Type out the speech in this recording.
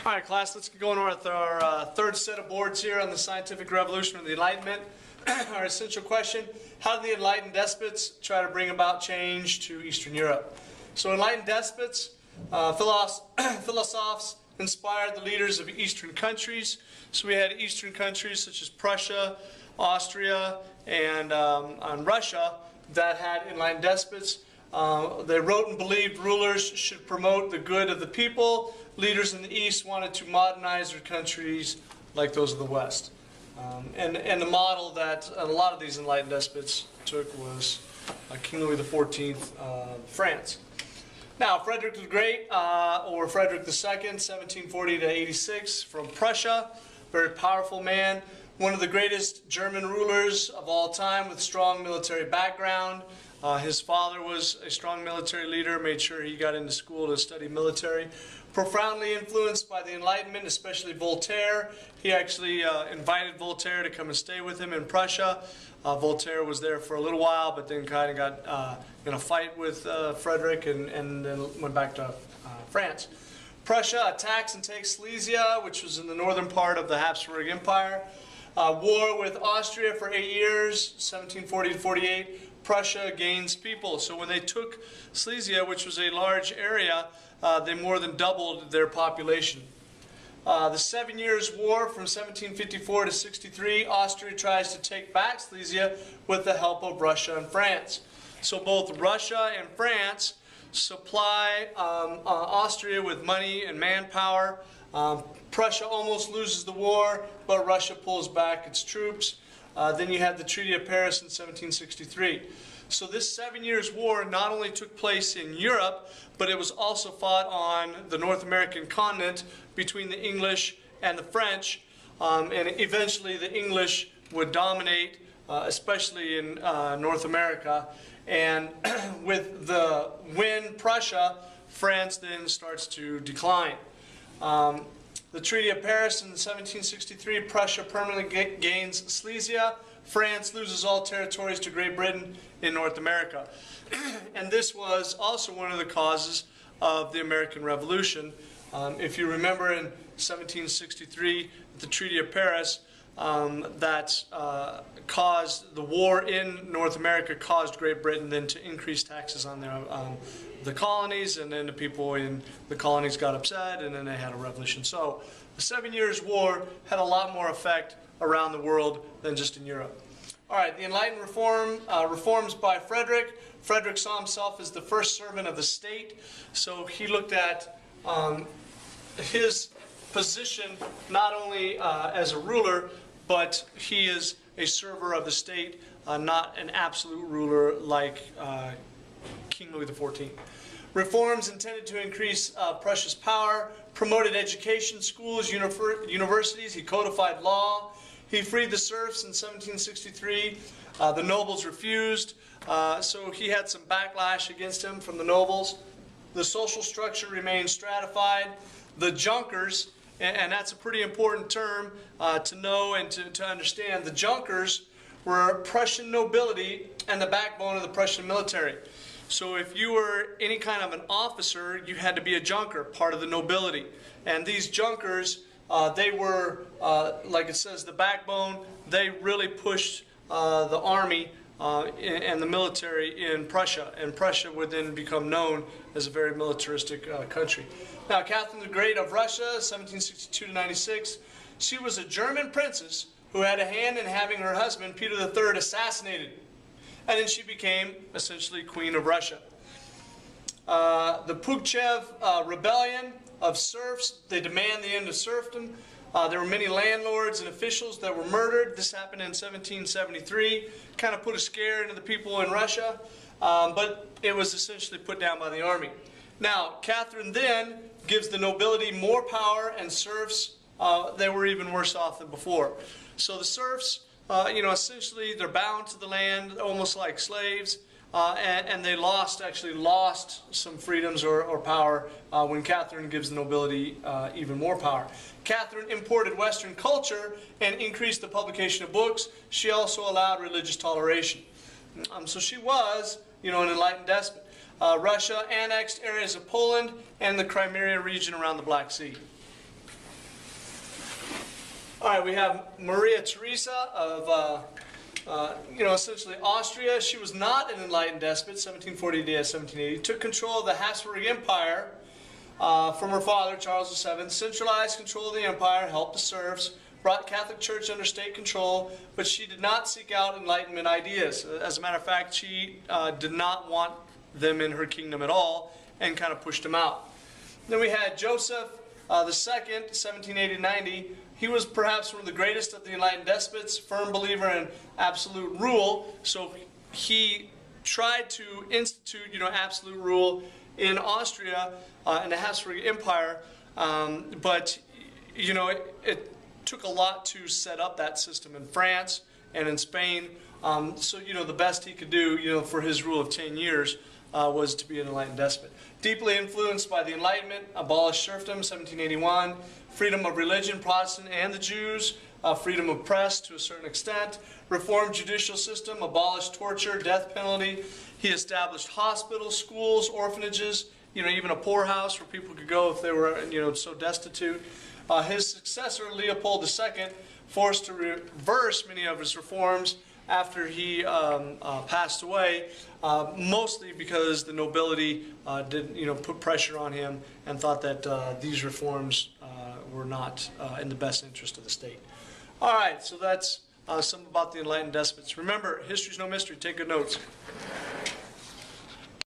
All right, class, let's get going with our third set of boards here on the scientific revolution of the Enlightenment. Our essential question: how did the enlightened despots try to bring about change to Eastern Europe? So enlightened despots, philosophers inspired the leaders of Eastern countries. So we had Eastern countries such as Prussia, Austria, and Russia that had enlightened despots. They wrote and believed rulers should promote the good of the people. Leaders in the East wanted to modernize their countries like those of the West. And the model that a lot of these enlightened despots took was King Louis XIV, France. Now, Frederick the Great, or Frederick II, 1740 to 86, from Prussia, very powerful man, one of the greatest German rulers of all time with strong military background. His father was a strong military leader, made sure he got into school to study military. Profoundly influenced by the Enlightenment, especially Voltaire. He actually invited Voltaire to come and stay with him in Prussia. Voltaire was there for a little while, but then kind of got in a fight with Frederick and then went back to France. Prussia attacks and takes Silesia, which was in the northern part of the Habsburg Empire. War with Austria for 8 years, 1740 to 48. Prussia gains people. So when they took Silesia, which was a large area, they more than doubled their population. The 7 Years' War from 1754 to 63, Austria tries to take back Silesia with the help of Russia and France. So both Russia and France supply Austria with money and manpower. Prussia almost loses the war, but Russia pulls back its troops. Then you had the Treaty of Paris in 1763. So this 7 Years' War not only took place in Europe, but it was also fought on the North American continent between the English and the French. And eventually the English would dominate, especially in North America. And with the win Prussia, France then starts to decline. The Treaty of Paris in 1763, Prussia permanently gains Silesia. France loses all territories to Great Britain in North America. And this was also one of the causes of the American Revolution. If you remember in 1763, the Treaty of Paris, that caused the war in North America, caused Great Britain then to increase taxes on their the colonies, and then the people in the colonies got upset, and then they had a revolution. So the 7 Years' War had a lot more effect around the world than just in Europe. All right, the Enlightened reforms by Frederick. Frederick saw himself as the first servant of the state, so he looked at his position not only as a ruler, but he is a server of the state, not an absolute ruler like King Louis XIV. Reforms intended to increase Prussia's power, promoted education, schools, universities. He codified law. He freed the serfs in 1763. The nobles refused, so he had some backlash against him from the nobles. The social structure remained stratified. The Junkers, and that's a pretty important term to know and to understand. The Junkers were Prussian nobility and the backbone of the Prussian military. So if you were any kind of an officer, you had to be a Junker, part of the nobility. And these Junkers, they were, like it says, the backbone. They really pushed the army and the military in Prussia. And Prussia would then become known as a very militaristic country. Now, Catherine the Great of Russia, 1762 to 96, she was a German princess who had a hand in having her husband, Peter III, assassinated. And then she became essentially Queen of Russia. The Pugachev rebellion of serfs, they demand the end of serfdom. There were many landlords and officials that were murdered. This happened in 1773. Kind of put a scare into the people in Russia, but it was essentially put down by the army. Now, Catherine then gives the nobility more power, and serfs, they were even worse off than before. So the serfs, essentially they're bound to the land almost like slaves, and they actually lost some freedoms or power when Catherine gives the nobility even more power. Catherine imported Western culture and increased the publication of books. She also allowed religious toleration. So she was, an enlightened despot. Russia annexed areas of Poland and the Crimea region around the Black Sea. All right, we have Maria Theresa of, essentially Austria. She was not an enlightened despot, 1740 to 1780. Took control of the Habsburg Empire from her father, Charles VII. Centralized control of the empire, helped the serfs, brought Catholic Church under state control, but she did not seek out Enlightenment ideas. As a matter of fact, she did not want them in her kingdom at all and kind of pushed them out. Then we had Joseph II, 1780-90. He was perhaps one of the greatest of the enlightened despots, firm believer in absolute rule. So he tried to institute, absolute rule in Austria and the Habsburg Empire, but it took a lot to set up that system in France and in Spain. So the best he could do, for his rule of 10 years was to be an enlightened despot. Deeply influenced by the Enlightenment, abolished serfdom, 1781. Freedom of religion, Protestant and the Jews, freedom of press to a certain extent, reformed judicial system, abolished torture, death penalty. He established hospitals, schools, orphanages, even a poorhouse where people could go if they were, so destitute. His successor, Leopold II, forced to reverse many of his reforms after he passed away, mostly because the nobility did, put pressure on him and thought that these reforms were not in the best interest of the state. All right, so that's some about the enlightened despots. Remember, history's no mystery. Take good notes.